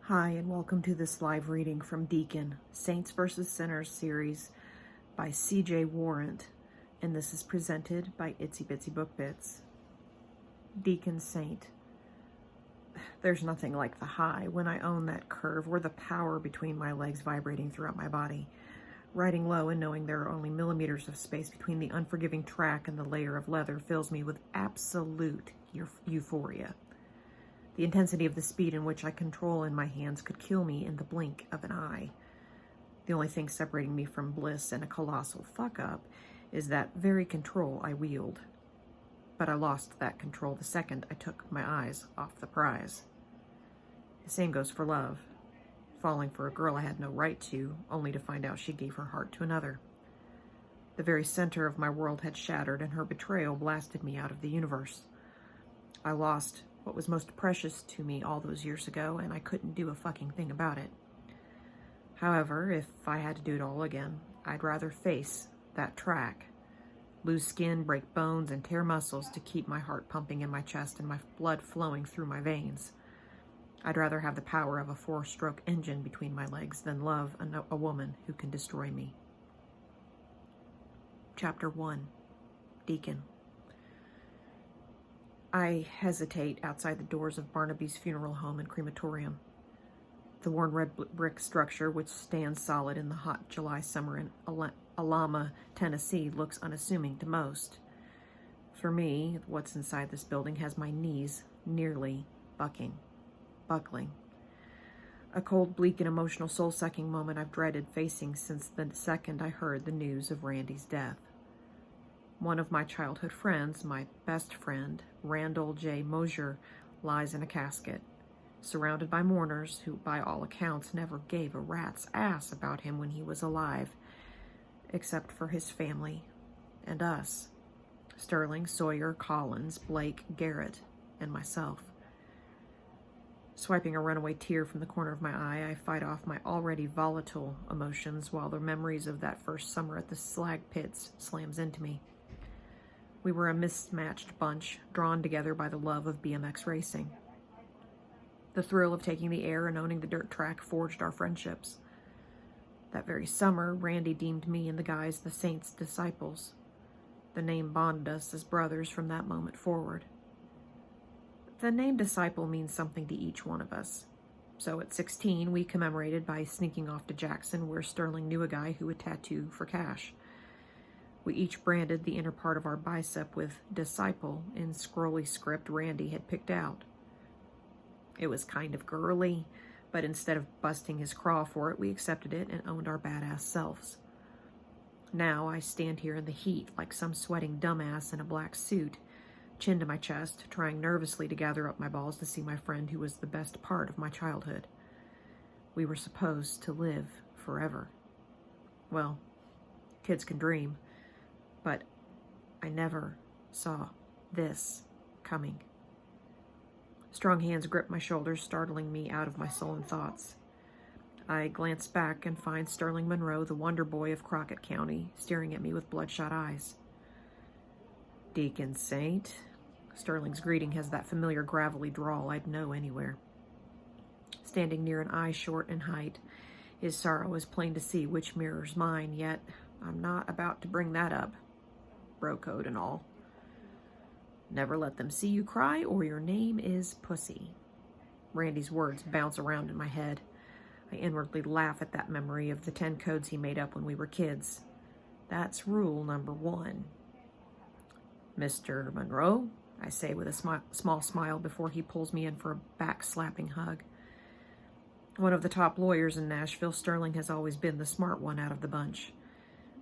Hi, and welcome to this live reading from Deacon Saints vs. Sinners series by C.J. Warrant, and this is presented by Itsy Bitsy Book Bits. Deacon Saint. There's nothing like the high when I own that curve or the power between my legs vibrating throughout my body. Riding low and knowing there are only millimeters of space between the unforgiving track and the layer of leather fills me with absolute euphoria. The intensity of the speed in which I control in my hands could kill me in the blink of an eye. The only thing separating me from bliss and a colossal fuck-up is that very control I wield. But I lost that control the second I took my eyes off the prize. The same goes for love. Falling for a girl I had no right to, only to find out she gave her heart to another. The very center of my world had shattered, and her betrayal blasted me out of the universe. I lost what was most precious to me all those years ago, and I couldn't do a fucking thing about it. However, if I had to do it all again, I'd rather face that track, lose skin, break bones, and tear muscles to keep my heart pumping in my chest and my blood flowing through my veins. I'd rather have the power of a 4-stroke engine between my legs than love a woman who can destroy me. Chapter 1. Deacon. I hesitate outside the doors of Barnaby's funeral home and crematorium. The worn red brick structure, which stands solid in the hot July summer in Alabama, Tennessee, looks unassuming to most. For me, what's inside this building has my knees nearly buckling. A cold, bleak, and emotional soul-sucking moment I've dreaded facing since the second I heard the news of Randy's death. One of my childhood friends, my best friend, Randall J. Mosier, lies in a casket, surrounded by mourners who, by all accounts, never gave a rat's ass about him when he was alive, except for his family and us, Sterling, Sawyer, Collins, Blake, Garrett, and myself. Swiping a runaway tear from the corner of my eye, I fight off my already volatile emotions while the memories of that first summer at the slag pits slams into me. We were a mismatched bunch, drawn together by the love of BMX racing. The thrill of taking the air and owning the dirt track forged our friendships. That very summer, Randy deemed me and the guys the Saints' disciples. The name bonded us as brothers from that moment forward. The name disciple means something to each one of us. So at 16, we commemorated by sneaking off to Jackson, where Sterling knew a guy who would tattoo for cash. We each branded the inner part of our bicep with disciple in scrolly script Randy had picked out. It was kind of girly, but instead of busting his craw for it, we accepted it and owned our badass selves. Now I stand here in the heat like some sweating dumbass in a black suit, chin to my chest, trying nervously to gather up my balls to see my friend who was the best part of my childhood. We were supposed to live forever. Well, kids can dream. But I never saw this coming. Strong hands grip my shoulders, startling me out of my sullen thoughts. I glance back and find Sterling Monroe, the wonder boy of Crockett County, staring at me with bloodshot eyes. Deacon Saint. Sterling's greeting has that familiar gravelly drawl I'd know anywhere. Standing near an eye short in height, his sorrow is plain to see, which mirrors mine, yet I'm not about to bring that up. Bro code and all. Never let them see you cry or your name is pussy. Randy's words bounce around in my head. I inwardly laugh at that memory of the 10 codes he made up when we were kids. That's rule number 1. Mr. Monroe, I say with a small smile before he pulls me in for a back-slapping hug. One of the top lawyers in Nashville, Sterling has always been the smart one out of the bunch.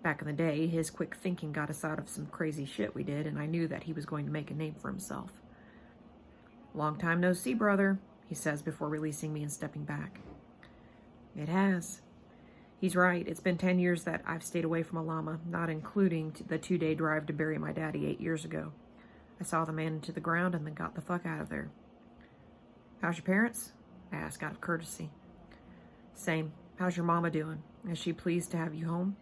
Back in the day, his quick thinking got us out of some crazy shit we did, and I knew that he was going to make a name for himself. Long time no see, brother, he says before releasing me and stepping back. It has. He's right. It's been 10 years that I've stayed away from Alama, not including the 2-day drive to bury my daddy 8 years ago. I saw the man into the ground and then got the fuck out of there. How's your parents? I ask out of courtesy. Same. How's your mama doing? Is she pleased to have you home?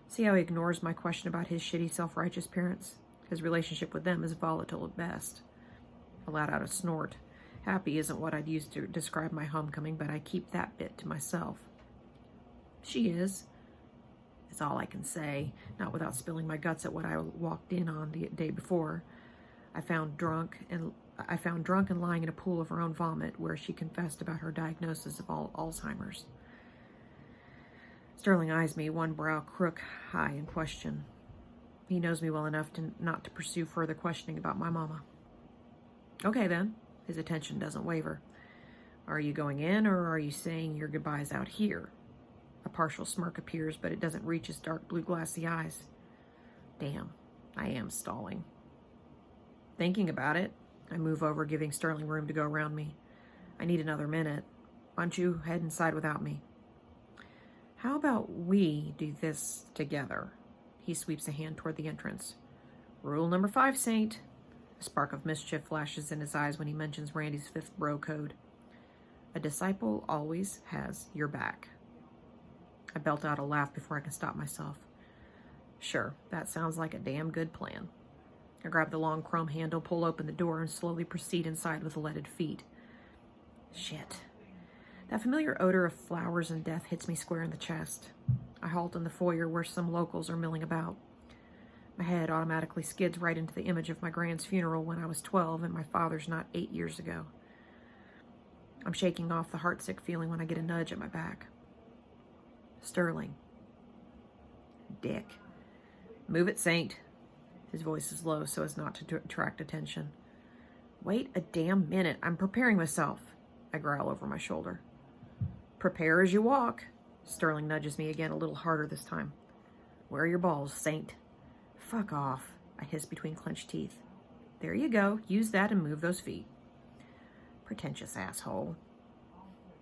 See how he ignores my question about his shitty, self-righteous parents? His relationship with them is volatile at best. I let out a snort, Happy isn't what I'd use to describe my homecoming, but I keep that bit to myself. She is. It's all I can say, not without spilling my guts at what I walked in on the day before. I found drunk and lying in a pool of her own vomit, where she confessed about her diagnosis of Alzheimer's. Sterling eyes me, one brow crook high in question. He knows me well enough not to pursue further questioning about my mama. Okay, then. His attention doesn't waver. Are you going in, or are you saying your goodbyes out here? A partial smirk appears, but it doesn't reach his dark blue glassy eyes. Damn, I am stalling. Thinking about it, I move over, giving Sterling room to go around me. I need another minute. Why don't you head inside without me? How about we do this together? He sweeps a hand toward the entrance. Rule number 5, Saint. A spark of mischief flashes in his eyes when he mentions Randy's 5th bro code. A disciple always has your back. I belt out a laugh before I can stop myself. Sure, that sounds like a damn good plan. I grab the long chrome handle, pull open the door, and slowly proceed inside with leaded feet. Shit. That familiar odor of flowers and death hits me square in the chest. I halt in the foyer where some locals are milling about. My head automatically skids right into the image of my grand's funeral when I was 12 and my father's not 8 years ago. I'm shaking off the heartsick feeling when I get a nudge at my back. Sterling. Dick. Move it, Saint. His voice is low so as not to attract attention. Wait a damn minute. I'm preparing myself. I growl over my shoulder. Prepare as you walk. Sterling nudges me again, a little harder this time. Where are your balls, Saint? Fuck off, I hiss between clenched teeth. There you go. Use that and move those feet. Pretentious asshole.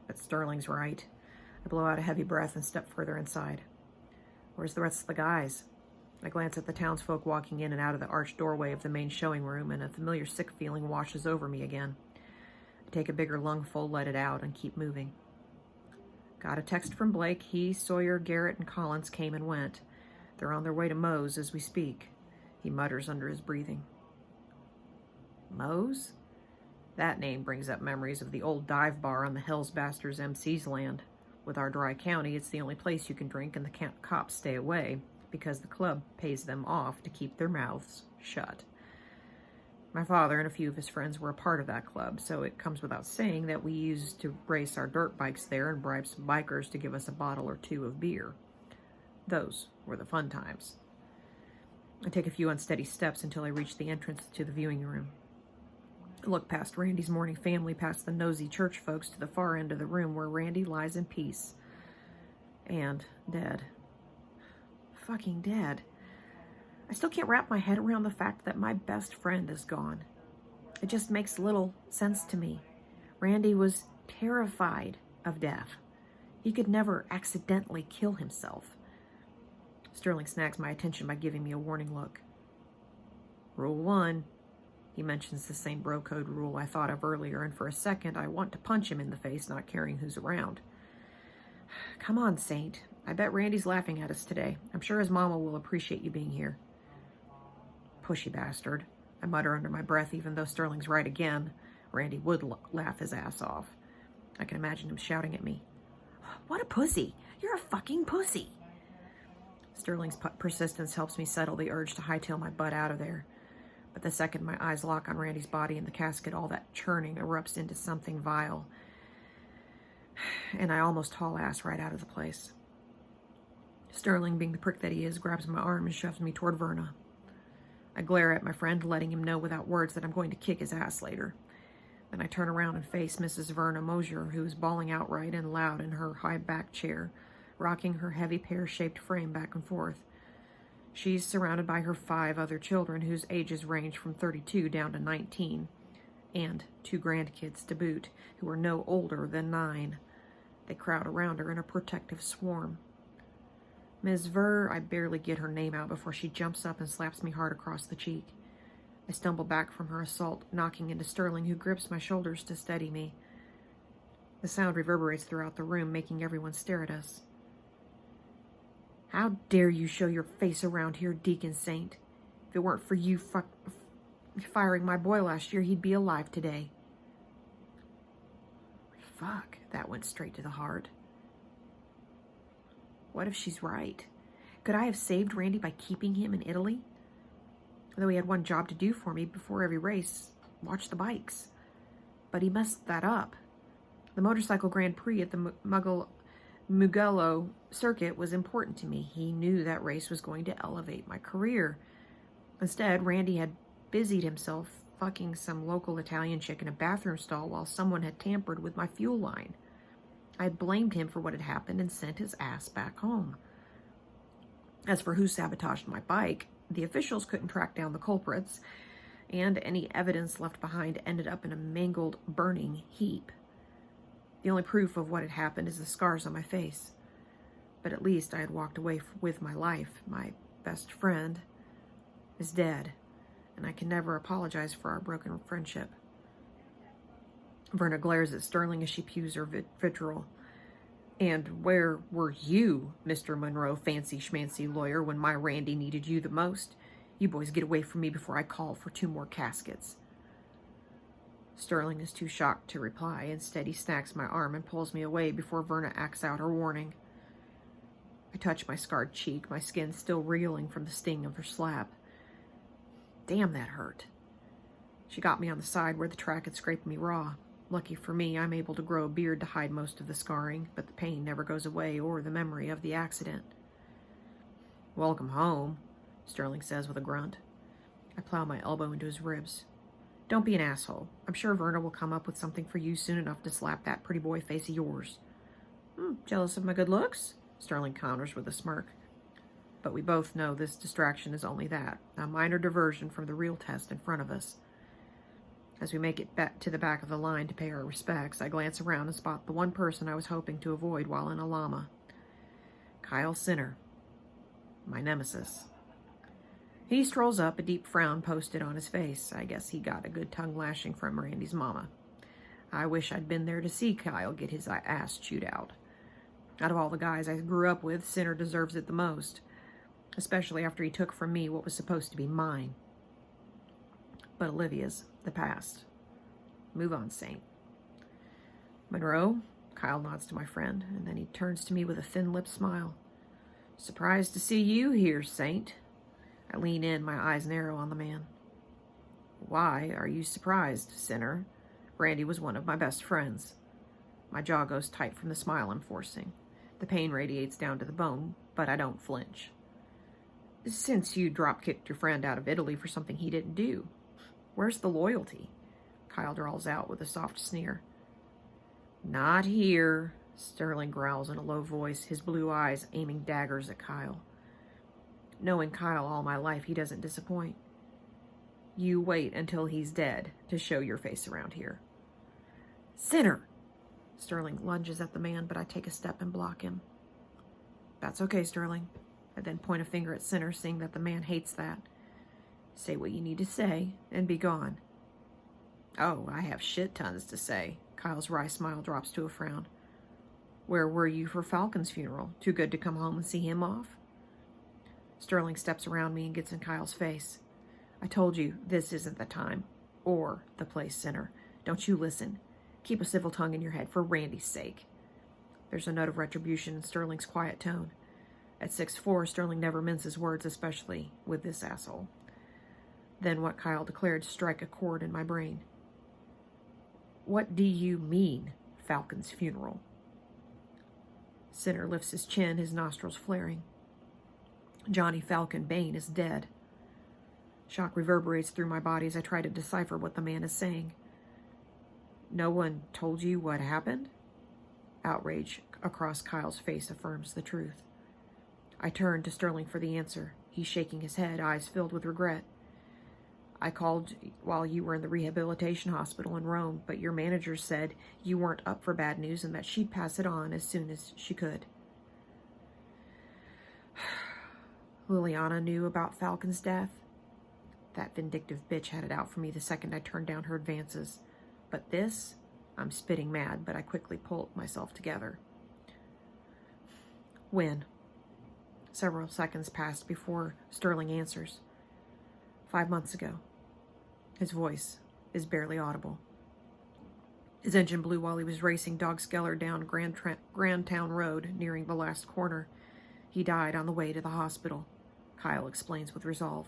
But Sterling's right. I blow out a heavy breath and step further inside. Where's the rest of the guys? I glance at the townsfolk walking in and out of the arched doorway of the main showing room, and a familiar sick feeling washes over me again. I take a bigger lungful, let it out, and keep moving. Got a text from Blake. He, Sawyer, Garrett, and Collins came and went. They're on their way to Moe's as we speak. He mutters under his breathing. Moe's? That name brings up memories of the old dive bar on the Hells Bastards MC's land. With our dry county, it's the only place you can drink, and the cops stay away because the club pays them off to keep their mouths shut. My father and a few of his friends were a part of that club, so it comes without saying that we used to race our dirt bikes there and bribe some bikers to give us a bottle or two of beer. Those were the fun times. I take a few unsteady steps until I reach the entrance to the viewing room. I look past Randy's mourning family, past the nosy church folks, to the far end of the room where Randy lies in peace. And dead. Fucking dead. I still can't wrap my head around the fact that my best friend is gone. It just makes little sense to me. Randy was terrified of death. He could never accidentally kill himself. Sterling snags my attention by giving me a warning look. Rule 1. He mentions the same bro code rule I thought of earlier, and for a second I want to punch him in the face, not caring who's around. Come on, Saint. I bet Randy's laughing at us today. I'm sure his mama will appreciate you being here. Pushy bastard. I mutter under my breath, even though Sterling's right again. Randy would laugh his ass off. I can imagine him shouting at me. What a pussy. You're a fucking pussy. Sterling's persistence helps me settle the urge to hightail my butt out of there. But the second my eyes lock on Randy's body in the casket, all that churning erupts into something vile. And I almost haul ass right out of the place. Sterling, being the prick that he is, grabs my arm and shoves me toward Verna. I glare at my friend, letting him know without words that I'm going to kick his ass later. Then I turn around and face Mrs. Verna Mosier, who is bawling outright and loud in her high-backed chair, rocking her heavy pear-shaped frame back and forth. She's surrounded by her 5 other children, whose ages range from 32 down to 19, and 2 grandkids to boot, who are no older than 9. They crowd around her in a protective swarm. Ms. Ver, I barely get her name out before she jumps up and slaps me hard across the cheek. I stumble back from her assault, knocking into Sterling, who grips my shoulders to steady me. The sound reverberates throughout the room, making everyone stare at us. How dare you show your face around here, Deacon Saint? If it weren't for you firing my boy last year, he'd be alive today. Fuck, that went straight to the heart. What if she's right? Could I have saved Randy by keeping him in Italy? Though he had one job to do for me before every race, watch the bikes. But he messed that up. The motorcycle Grand Prix at the Mugello circuit was important to me. He knew that race was going to elevate my career. Instead, Randy had busied himself fucking some local Italian chick in a bathroom stall while someone had tampered with my fuel line. I had blamed him for what had happened and sent his ass back home. As for who sabotaged my bike, the officials couldn't track down the culprits, and any evidence left behind ended up in a mangled, burning heap. The only proof of what had happened is the scars on my face. But at least I had walked away with my life. My best friend is dead, and I can never apologize for our broken friendship. Verna glares at Sterling as she pews her vitriol. And where were you, Mr. Monroe, fancy schmancy lawyer, when my Randy needed you the most? You boys get away from me before I call for 2 more caskets. Sterling is too shocked to reply. Instead, he snacks my arm and pulls me away before Verna acts out her warning. I touch my scarred cheek, my skin still reeling from the sting of her slap. Damn, that hurt. She got me on the side where the track had scraped me raw. Lucky for me, I'm able to grow a beard to hide most of the scarring, but the pain never goes away or the memory of the accident. Welcome home, Sterling says with a grunt. I plow my elbow into his ribs. Don't be an asshole. I'm sure Verna will come up with something for you soon enough to slap that pretty boy face of yours. Jealous of my good looks? Sterling counters with a smirk. But we both know this distraction is only that, a minor diversion from the real test in front of us. As we make it back to the back of the line to pay our respects, I glance around and spot the one person I was hoping to avoid while in a llama. Kyle Sinner, my nemesis. He strolls up, a deep frown posted on his face. I guess he got a good tongue lashing from Randy's mama. I wish I'd been there to see Kyle get his ass chewed out. Out of all the guys I grew up with, Sinner deserves it the most, especially after he took from me what was supposed to be mine. But Olivia's the past. Move on, Saint. Monroe, Kyle nods to my friend, and then he turns to me with a thin-lipped smile. Surprised to see you here, Saint. I lean in, my eyes narrow on the man. Why are you surprised, Sinner? Randy was one of my best friends. My jaw goes tight from the smile I'm forcing. The pain radiates down to the bone, but I don't flinch. Since you drop-kicked your friend out of Italy for something he didn't do, where's the loyalty? Kyle drawls out with a soft sneer. Not here, Sterling growls in a low voice, his blue eyes aiming daggers at Kyle. Knowing Kyle all my life, he doesn't disappoint. You wait until he's dead to show your face around here. Sinner! Sterling lunges at the man, but I take a step and block him. That's okay, Sterling. I then point a finger at Sinner, seeing that the man hates that. Say what you need to say, and be gone. Oh, I have shit tons to say. Kyle's wry smile drops to a frown. Where were you for Falcon's funeral? Too good to come home and see him off? Sterling steps around me and gets in Kyle's face. I told you, this isn't the time. Or the place, Sinner. Don't you listen. Keep a civil tongue in your head for Randy's sake. There's a note of retribution in Sterling's quiet tone. At 6'4", Sterling never minces words, especially with this asshole. Then what Kyle declared strike a chord in my brain. What do you mean, Falcon's funeral? Sinner lifts his chin, his nostrils flaring. Johnny Falcon Bane is dead. Shock reverberates through my body as I try to decipher what the man is saying. No one told you what happened? Outrage across Kyle's face affirms the truth. I turn to Sterling for the answer. He's shaking his head, eyes filled with regret. I called while you were in the rehabilitation hospital in Rome, but your manager said you weren't up for bad news and that she'd pass it on as soon as she could. Liliana knew about Falcon's death. That vindictive bitch had it out for me the second I turned down her advances. But this, I'm spitting mad, but I quickly pulled myself together. When? Several seconds passed before Sterling answers. 5 months ago. His voice is barely audible. His engine blew while he was racing Dog Skeller down Grand Town Road, nearing the last corner. He died on the way to the hospital, Kyle explains with resolve.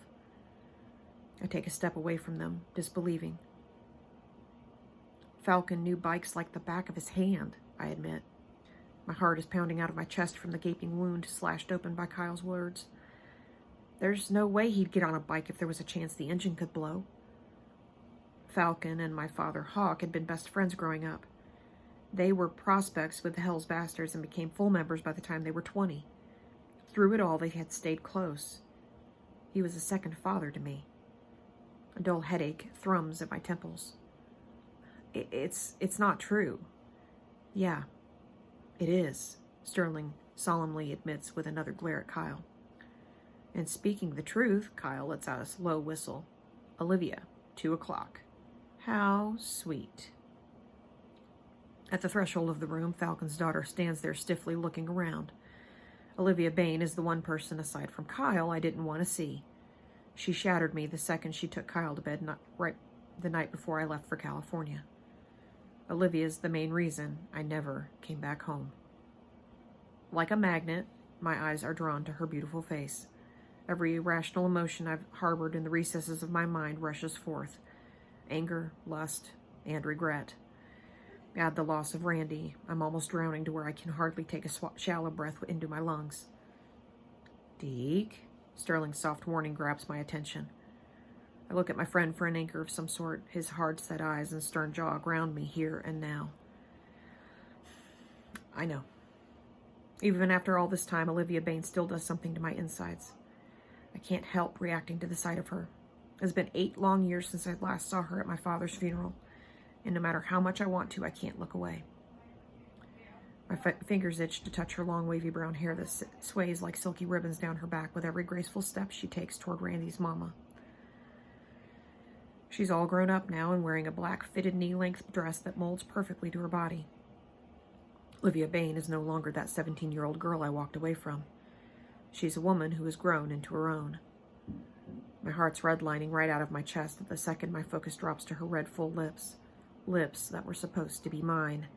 I take a step away from them, disbelieving. Falcon knew bikes like the back of his hand, I admit. My heart is pounding out of my chest from the gaping wound slashed open by Kyle's words. There's no way he'd get on a bike if there was a chance the engine could blow. Falcon and my father, Hawk, had been best friends growing up. They were prospects with the Hells Bastards and became full members by the time they were 20. Through it all, they had stayed close. He was a second father to me. A dull headache thrums at my temples. It's not true. Yeah, it is, Sterling solemnly admits with another glare at Kyle. And speaking the truth, Kyle lets out a slow whistle. Olivia, 2:00. How sweet. At the threshold of the room, Falcon's daughter stands there stiffly looking around. Olivia Bane is the one person, aside from Kyle, I didn't want to see. She shattered me the second she took Kyle to bed right the night before I left for California. Olivia's the main reason I never came back home. Like a magnet, my eyes are drawn to her beautiful face. Every irrational emotion I've harbored in the recesses of my mind rushes forth. Anger, lust, and regret. Add the loss of Randy, I'm almost drowning to where I can hardly take a shallow breath into my lungs. Deke? Sterling's soft warning grabs my attention. I look at my friend for an anchor of some sort. His hard-set eyes and stern jaw ground me here and now. I know. Even after all this time, Olivia Bane still does something to my insides. I can't help reacting to the sight of her. It has been 8 long years since I last saw her at my father's funeral, and no matter how much I want to, I can't look away. My fingers itch to touch her long, wavy brown hair that sways like silky ribbons down her back with every graceful step she takes toward Randy's mama. She's all grown up now and wearing a black fitted knee-length dress that molds perfectly to her body. Olivia Bane is no longer that 17-year-old girl I walked away from. She's a woman who has grown into her own. My heart's redlining right out of my chest at the second my focus drops to her red, full lips. Lips that were supposed to be mine.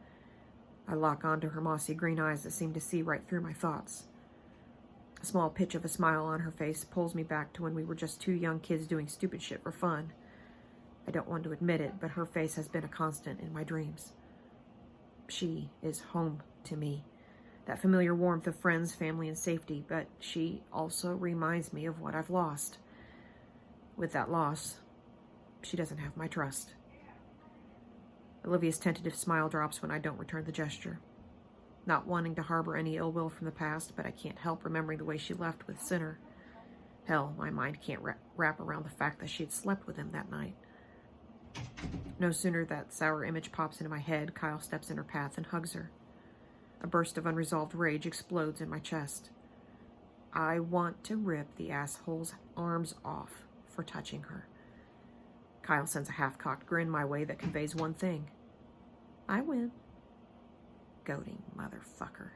I lock onto her mossy green eyes that seem to see right through my thoughts. A small pitch of a smile on her face pulls me back to when we were just 2 young kids doing stupid shit for fun. I don't want to admit it, but her face has been a constant in my dreams. She is home to me. That familiar warmth of friends, family, and safety, but she also reminds me of what I've lost. With that loss, she doesn't have my trust. Olivia's tentative smile drops when I don't return the gesture. Not wanting to harbor any ill will from the past, but I can't help remembering the way she left with Sinner. Hell, my mind can't wrap around the fact that she had slept with him that night. No sooner that sour image pops into my head, Kyle steps in her path and hugs her. A burst of unresolved rage explodes in my chest. I want to rip the asshole's arms off for touching her. Kyle sends a half-cocked grin my way that conveys one thing. I win. Goating motherfucker.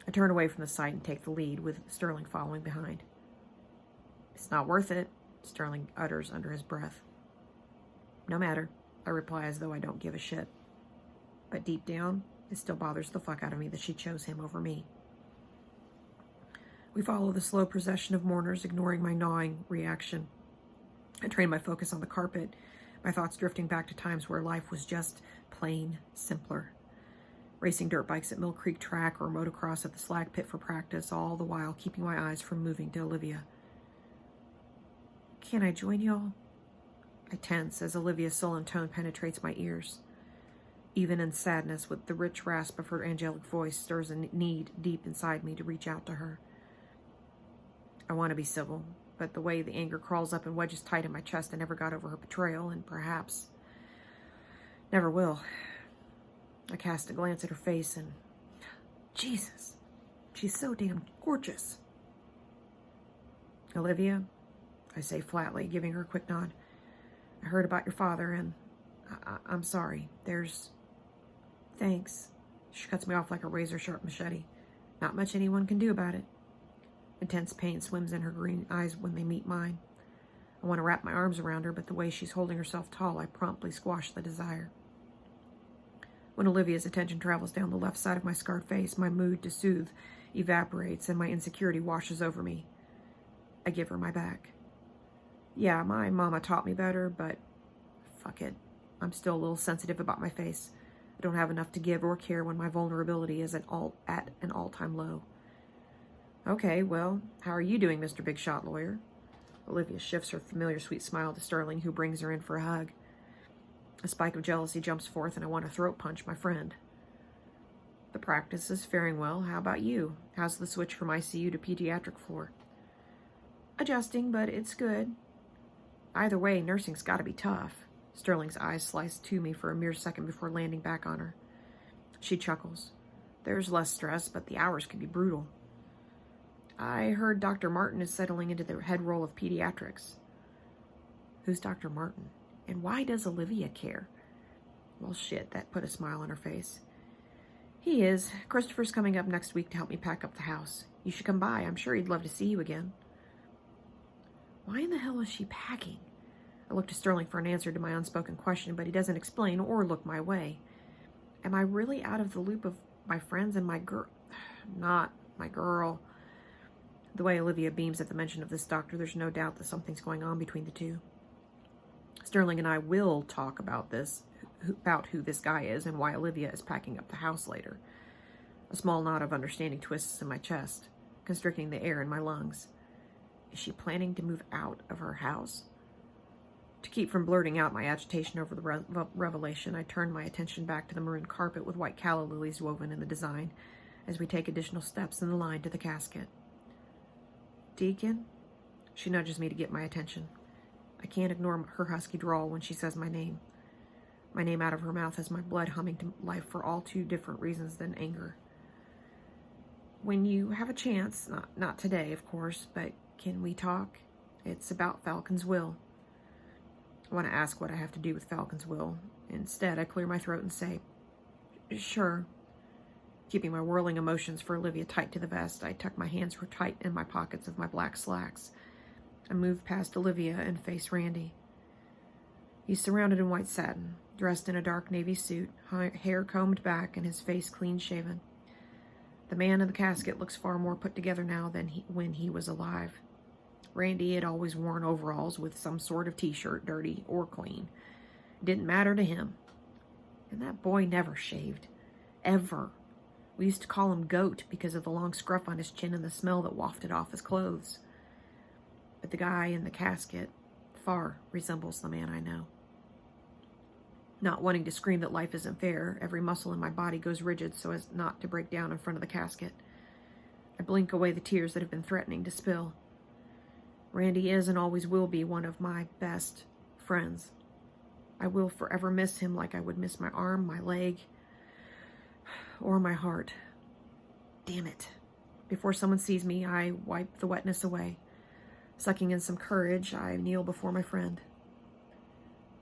I turn away from the sight and take the lead, with Sterling following behind. It's not worth it, Sterling utters under his breath. No matter, I reply as though I don't give a shit. But deep down, it still bothers the fuck out of me that she chose him over me. We follow the slow procession of mourners, ignoring my gnawing reaction. I train my focus on the carpet, my thoughts drifting back to times where life was just plain simpler. Racing dirt bikes at Mill Creek Track or motocross at the slag pit for practice, all the while keeping my eyes from moving to Olivia. Can I join y'all? I tense as Olivia's sullen tone penetrates my ears. Even in sadness, with the rich rasp of her angelic voice stirs a need deep inside me to reach out to her. I want to be civil, but the way the anger crawls up and wedges tight in my chest, I never got over her betrayal, and perhaps never will. I cast a glance at her face and... Jesus, she's so damn gorgeous. Olivia, I say flatly, giving her a quick nod. I heard about your father, and I'm sorry. Thanks. She cuts me off like a razor-sharp machete. Not much anyone can do about it. Intense pain swims in her green eyes when they meet mine. I want to wrap my arms around her, but the way she's holding herself tall, I promptly squash the desire. When Olivia's attention travels down the left side of my scarred face, my mood to soothe evaporates and my insecurity washes over me. I give her my back. Yeah, my mama taught me better, but fuck it. I'm still a little sensitive about my face. I don't have enough to give or care when my vulnerability is at an all-time low. Okay, well, how are you doing, Mr. Big Shot Lawyer? Olivia shifts her familiar sweet smile to Sterling, who brings her in for a hug. A spike of jealousy jumps forth, and I want to throat punch my friend. The practice is faring well. How about you? How's the switch from ICU to pediatric floor? Adjusting, but it's good. Either way, nursing's got to be tough. Sterling's eyes slice to me for a mere second before landing back on her. She chuckles. There's less stress, but the hours can be brutal. I heard Dr. Martin is settling into the head role of pediatrics. Who's Dr. Martin? And why does Olivia care? Well, shit, that put a smile on her face. He is. Christopher's coming up next week to help me pack up the house. You should come by. I'm sure he'd love to see you again. Why in the hell is she packing? I look to Sterling for an answer to my unspoken question, but he doesn't explain or look my way. Am I really out of the loop of my friends and my girl? Not my girl. The way Olivia beams at the mention of this doctor, there's no doubt that something's going on between the two. Sterling and I will talk about who this guy is and why Olivia is packing up the house later. A small knot of understanding twists in my chest, constricting the air in my lungs. Is she planning to move out of her house? To keep from blurting out my agitation over the revelation, I turn my attention back to the maroon carpet with white calla lilies woven in the design as we take additional steps in the line to the casket. Deacon? She nudges me to get my attention. I can't ignore her husky drawl when she says my name. My name out of her mouth has my blood humming to life for all too different reasons than anger. When you have a chance, not today, of course, but can we talk? It's about Falcon's will. I want to ask what I have to do with Falcon's will. Instead, I clear my throat and say, sure. Keeping my whirling emotions for Olivia tight to the vest, I tuck my hands tight in my pockets of my black slacks. I move past Olivia and face Randy. He's surrounded in white satin, dressed in a dark navy suit, hair combed back and his face clean-shaven. The man in the casket looks far more put together now than when he was alive. Randy had always worn overalls with some sort of t-shirt, dirty or clean. It didn't matter to him. And that boy never shaved. Ever. We used to call him Goat because of the long scruff on his chin and the smell that wafted off his clothes. But the guy in the casket far resembles the man I know. Not wanting to scream that life isn't fair, every muscle in my body goes rigid so as not to break down in front of the casket. I blink away the tears that have been threatening to spill. Randy is and always will be one of my best friends. I will forever miss him like I would miss my arm, my leg, or my heart. Damn it. Before someone sees me, I wipe the wetness away. Sucking in some courage, I kneel before my friend.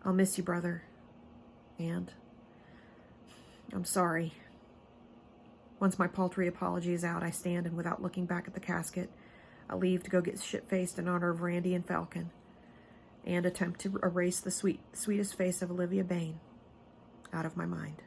I'll miss you, brother. And I'm sorry. Once my paltry apology is out, I stand and without looking back at the casket, I leave to go get shit-faced in honor of Randy and Falcon, and attempt to erase the sweetest face of Olivia Bane out of my mind.